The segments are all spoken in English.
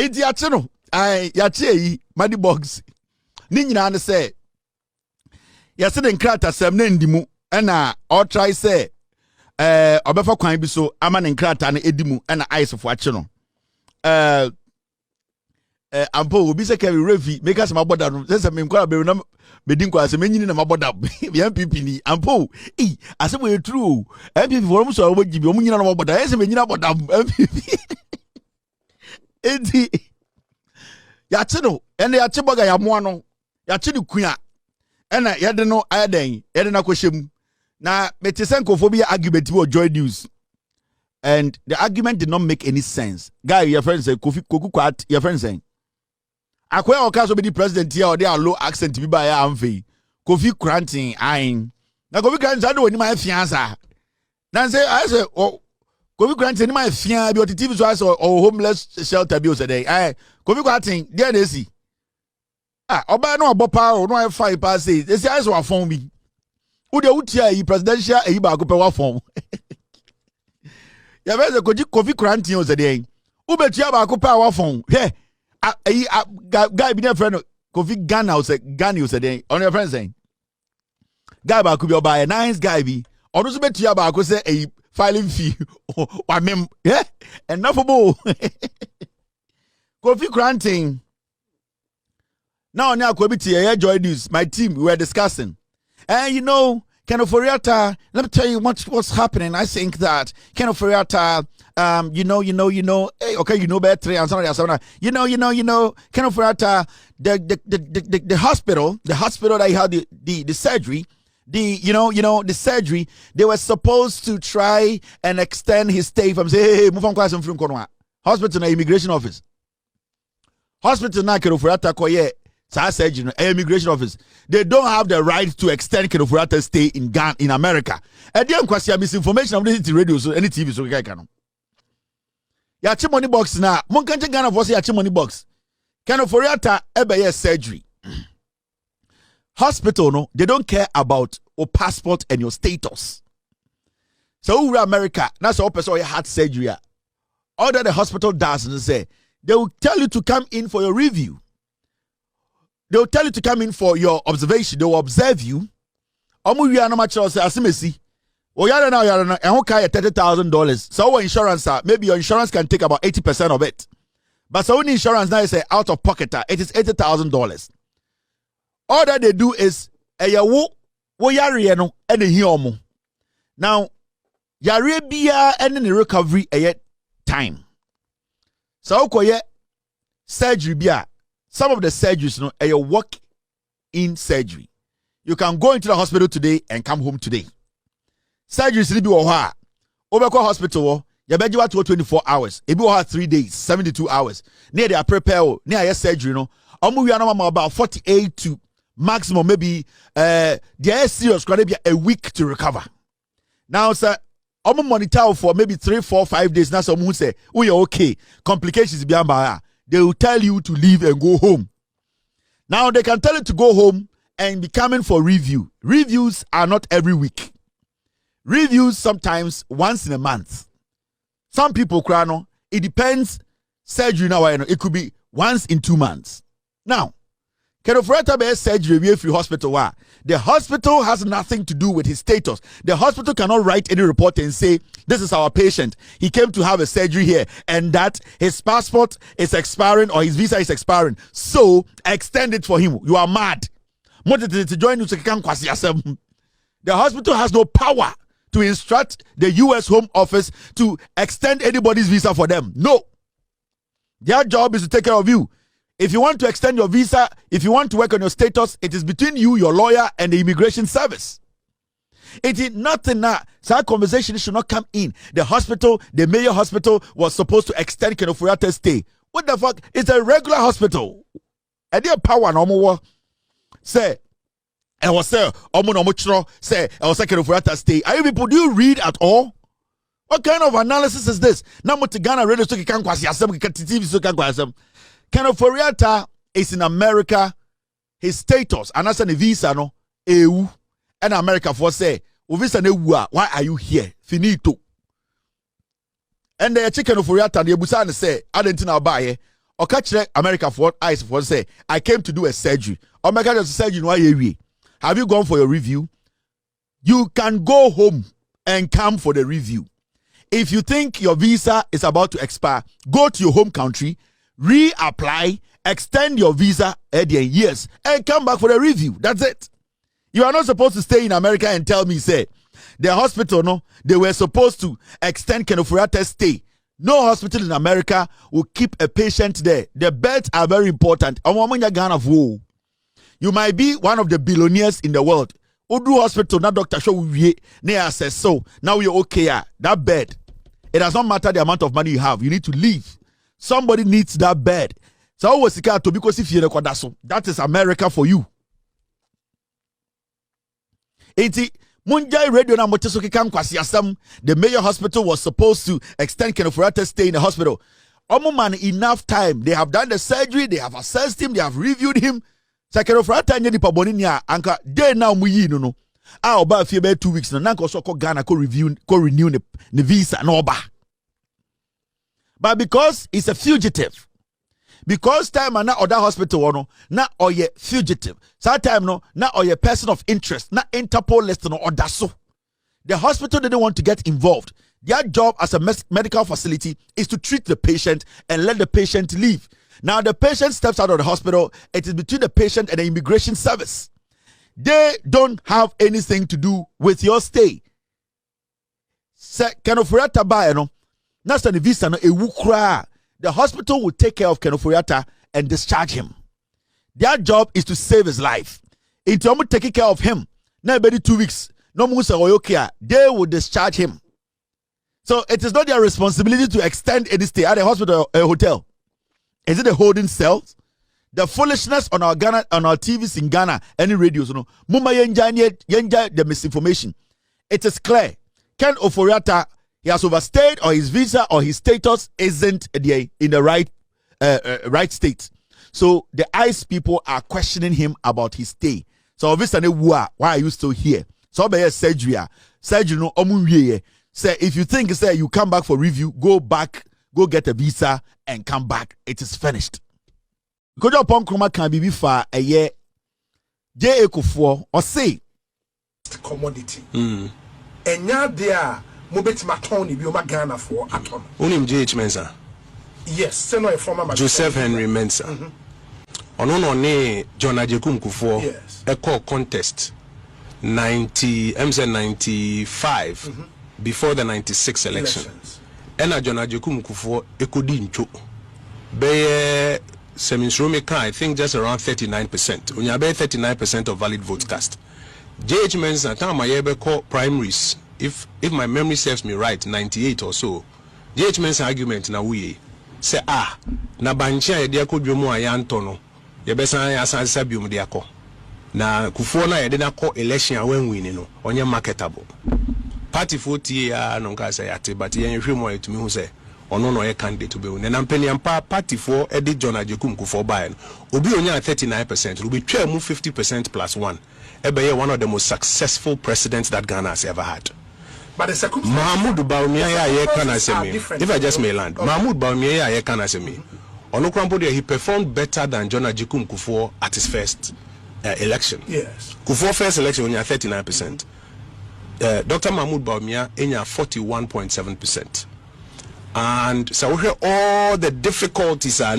Iti achino yache yi money box ni nyina ne say yase de nkrata sem na ndimu na all try say obefa kwan bi so ama ne nkrata na edimu na ice fo achino ampo obi se carry revi make us maboda no say me nkwa be na medin kwa se menyini na maboda ya pipi ni ampo asem we true MPP for mu so obogi bi omunyina na maboda say menyina boda MPP enti ya che no ene ya che boga ya moa no ya che ni kua ena yede no ayaden yede na kohwem na metisen Kuffour argument with Joy News, and the argument did not make any sense. Guy, your friend say Koku kwat your friend saying akwa o kaso be the president here or they are low accent bi ba ya amfe Kofi granting ain na Kofi granting ado ni ma fianza na say I say Kofi granting ni ma fian bi o TV so as or homeless shelter bi o say dey Kofi granting there dey see oba no obopa o no e fa ipa say e say I so afon bi wo de wutia yi presidential e ba ko pe wa fon ya be say Kofi granting o say dey wo betua ba ko pe wa fon he guy be their friend Kofi Ghana say Ghana say on your friend saying guy ba could be buy a nice guy be on so betua ba ko say a filing fee wa mem enough for Kofi granting now Kofi Joy News my team we were discussing and you know Ofori-Atta, let me tell you what's happening. I think that Ofori-Atta, you know, hey, okay, you know better, and somebody else, you know, Ofori-Atta, the hospital that he had the surgery, the surgery, they were supposed to try and extend his stay from say, hey, move on class from Nkrumah, hospital and immigration office, hospital na Ofori-Atta koye. Surgery, immigration office. They don't have the right to extend Ofori-Atta's stay in Ghana, in America. And then question misinformation on the radio, so any TV, so I can. Yachi money box now. Mon can't Ghana for say yachi money box. Ofori-Atta ebe surgery. Hospital no, they don't care about your passport and your status. So we're America. That's all person you had surgery. All that the hospital does is say they will tell you to come in for your review. They will tell you to come in for your observation. They will observe you. Omu wi anoma chiro say asemesi. O yare na and who carry $30,000. So our insurance maybe your insurance can take about 80% of it. But so only insurance now is out of pocket, it is $80,000. All that they do is wo yare no and hi omo. Now yare bia and the recovery time. So koye surgery bia. Some of the surgeries, a walk-in surgery. You can go into the hospital today and come home today. Surgeries will be over hospital. You bet you 24 hours. It will 3 days, 72 hours. Near they are prepared. Near your surgery, we are about 48 to maximum maybe. They are serious. Going to be a week to recover. Now, sir, I'm monitor for maybe 3, 4, 5 days. Now, someone say, "We are okay." Complications beyond by. They will tell you to leave and go home. Now they can tell you to go home and be coming for review. Reviews are not every week. Reviews sometimes once in a month. Some people cry no. It depends. Surgery now, it could be once in 2 months. Now, Ofori-Atta be surgery we free hospital. The hospital has nothing to do with his status. The hospital cannot write any report and say, this is our patient. He came to have a surgery here and that his passport is expiring or his visa is expiring. So extend it for him. You are mad. The hospital has no power to instruct the US Home Office to extend anybody's visa for them. No. Their job is to take care of you. If you want to extend your visa, if you want to work on your status, it is between you, your lawyer, and the immigration service. It is nothing now. So that conversation should not come in. The hospital, the mayor hospital, was supposed to extend Ofori-Atta's stay. What the fuck? It's a regular hospital. And their power no more. Say, I was say, say, I was saying Ofori-Atta's stay. Are you people, do you read at all? What kind of analysis is this? Now, Ghana radio so can TV so can Ofori-Atta is in America. His status and as a visa no EU and America for say visa ne why are you here? Finito. And the chicken Ofori-Atta the busan say adentina buy or catch America for eyes for say, I came to do a surgery. Or my God, surgery, no, have you gone for your review? You can go home and come for the review. If you think your visa is about to expire, go to your home country, reapply, extend your visa years, and come back for the review. That's it. You are not supposed to stay in America and tell me, say, the hospital, no, they were supposed to extend Ofori-Atta's stay. No hospital in America will keep a patient there. The beds are very important. You might be one of the billionaires in the world. Udu hospital, na doctor show we says so. Now you're okay. That bed. It does not matter the amount of money you have. You need to leave. Somebody needs that bed. So always to because if you record that is America for you. Munjai radio na motesoki kam kwasi asam. The major hospital was supposed to extend Ofori-Atta's stay in the hospital. Man, enough time. They have done the surgery. They have assessed him. They have reviewed him. Ofori-Atta nye di paboni niya anka day now muyi no. Oba fi be 2 weeks na nanka so ko Ghana ko renew the visa no oba. But because he's a fugitive, because time na other hospital no na oye fugitive. That time no na oye person of interest na Interpol list no order so. The hospital didn't want to get involved. Their job as a medical facility is to treat the patient and let the patient leave. Now the patient steps out of the hospital. It is between the patient and the immigration service. They don't have anything to do with your stay. Ofori-Atta buy no. That's the visa no ewukra. The hospital will take care of Ofori-Atta and discharge him. Their job is to save his life. If you taking care of him, now maybe 2 weeks, no musa oyokia, they will discharge him. So it is not their responsibility to extend any stay at a hospital or a hotel. Is it a holding cell? The foolishness on our TVs in Ghana, any radios, no. Muma yenja the misinformation. It is clear. Ken Ofori-Atta, he has overstayed, or his visa or his status isn't in the right state. So the ICE people are questioning him about his stay. So obviously, why are you still here? So be a surgery no omunwiye. Say if you think say you come back for review, go back, go get a visa and come back. It is finished. Because Oppong Nkrumah can be for a year. Kuffour or say commodity. And now there mobet matoni bi o Ghana for aton. Unim JH Mensah. Yes, seno a former Joseph Henry Mensah. Ono ne John Ajekum Kuffour. Yes. A call contest 95 before the 96 elections. Ena John Ajekum Kuffour ekodi ncho. Be Seminstromeka, I think just around 39%. When you have 39% of valid votes cast. JH Mensah, time I ever call primaries, if my memory serves me right, 98 or so. JH Mensah argument na we say na bancha dia ko dwomu ayanto ye besan asansa biom dia ko na Kuffour na ye de na ko election awen win no onye marketable party 40 ya no nka say ate but ye hwemu etumi hu say ono no ye candidate be win na mpani ampa party for edi John Ajekum Kuffour buy no obi onya 39% obi twa mu 50% plus 1 ebe ye one of the most successful presidents that Ghana has ever had. But the circumstances if I just may land, Bawumia he performed better than John Ajekum Kuffour at his first election. Yes. Kuffour first election when you 39%. Dr. Mahmoud Bawumia in 41.7%. And so we hear all the difficulties are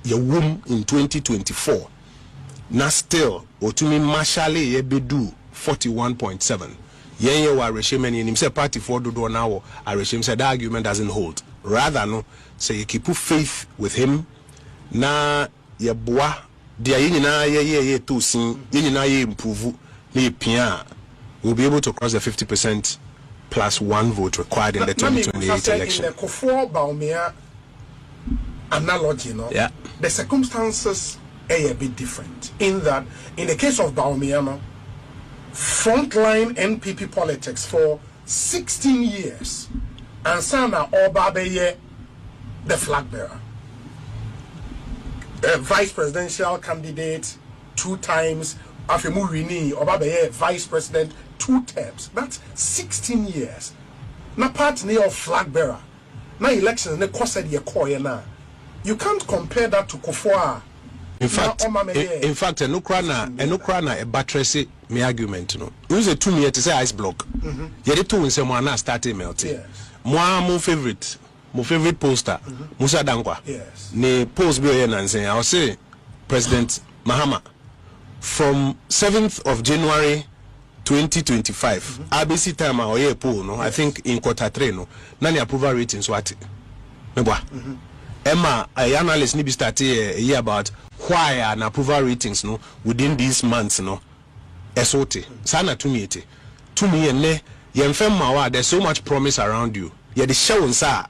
your womb in 2024. Now still, Otumi Mashale Yebedu 41.7. Yenye wa regime and him say party for do now a regime said that argument doesn't hold. Rather no say you keep faith with him na ye boa dia yina ye to sin yina ye improve ni pia will be able to cross the 50% plus 1 vote required in the 2028 election. In the Kuffour Bawumia analogy, no? Yeah. The circumstances are a bit different in that in the case of Bawumia, no, frontline NPP politics for 16 years, and Sana Obabeye, the flag bearer, a vice presidential candidate 2 times, Afemurini Obabeye vice president 2 terms. That's 16 years. Na part near flag bearer. Na elections ne cost ye koye na. you can't compare that to Kuffour. In fact, Nkrumah a buttress me argument no. Use a 2 meter to say ice block. Yet two in someone started melting. Yes. My favorite poster, Musa Dankwa. Yes. Ne post be and say I'll say President Mahama from 7th of January 2025. ABC time or year pool no. I think in Q3 no. Nani approval ratings what? Emma, a analyst need to start a year about why an approval ratings no within these months no. SOT. Sana to me and ne yemfem there's so much promise around you. Yeah, the show sa.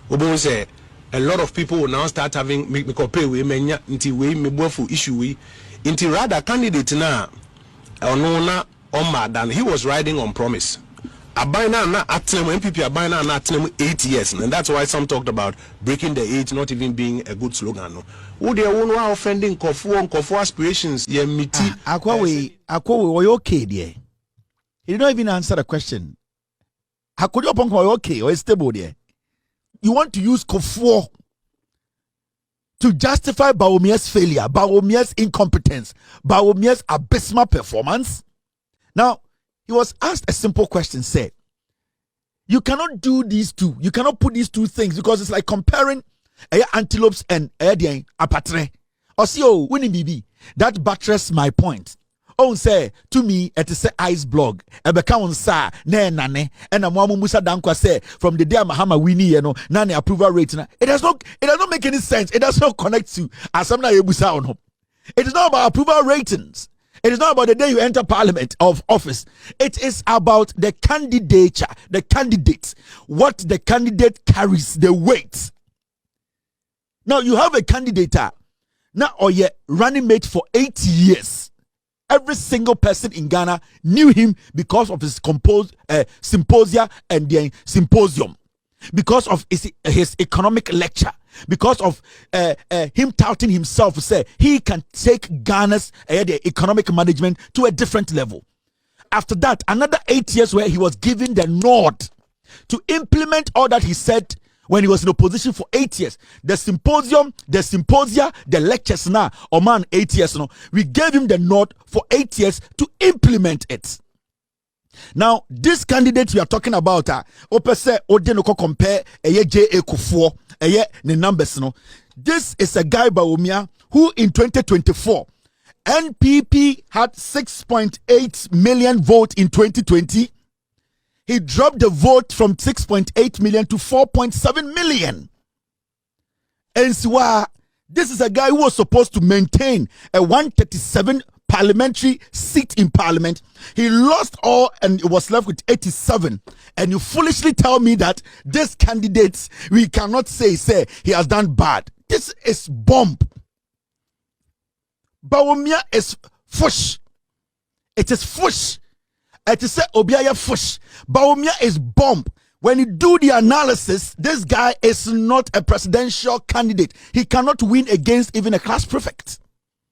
Obo say a lot of people will now start having me pay we menya nti we me bofu issue we nti rather candidate na onona on than he was riding on promise. Abina na atnem MPP abina na atnem 8 years, and that's why some talked about breaking the age not even being a good slogan. No, who they won't offending Kuffour aspirations. Yeah, miti. Akwawe, were you okay there? He did not even answer the question. How could you Oppong okay or stable there? You want to use Kuffour to justify Bawumia's failure, Bawumia's incompetence, Bawumia's abysmal performance? Now, he was asked a simple question, say, you cannot do these two. You cannot put these two things because it's like comparing antelopes and apatre. Or see, oh, winning BB. That buttress my point. Oh, say to me, it is a ice blog. Ebeka on sa ne nane. And Amwamu Musa Dankwa say from the day Mahama Winnie, you know, nane approval rate. It does not make any sense. It does not connect to Asamna Yebusa on home. It is not about approval ratings. It is not about the day you enter parliament of office. It is about the candidature, the candidates, what the candidate carries, the weight. Now you have a candidate now or yet running mate for 8 years. Every single person in Ghana knew him because of his symposia and the symposium, because of his economic lecture, because of him touting himself to say he can take Ghana's the economic management to a different level. After that, another 8 years where he was given the nod to implement all that he said when he was in opposition for 8 years. The symposium, the symposia, the lectures now, or man 8 years now, we gave him the nod for 8 years to implement it. Now, this candidate we are talking about, opese odenoko compare J.A. Kuffour, the numbers, no. This is a guy Bawumia who in 2024, NPP had 6.8 million votes in 2020. He dropped the vote from 6.8 million to 4.7 million. And so, this is a guy who was supposed to maintain a 137 parliamentary seat in parliament. He lost all and was left with 87. And you foolishly tell me that this candidate, we cannot say he has done bad. This is bomb. Bawumia is fush. It is fush. It is Obiaya fush. Bawumia is bomb. When you do the analysis, this guy is not a presidential candidate. He cannot win against even a class prefect.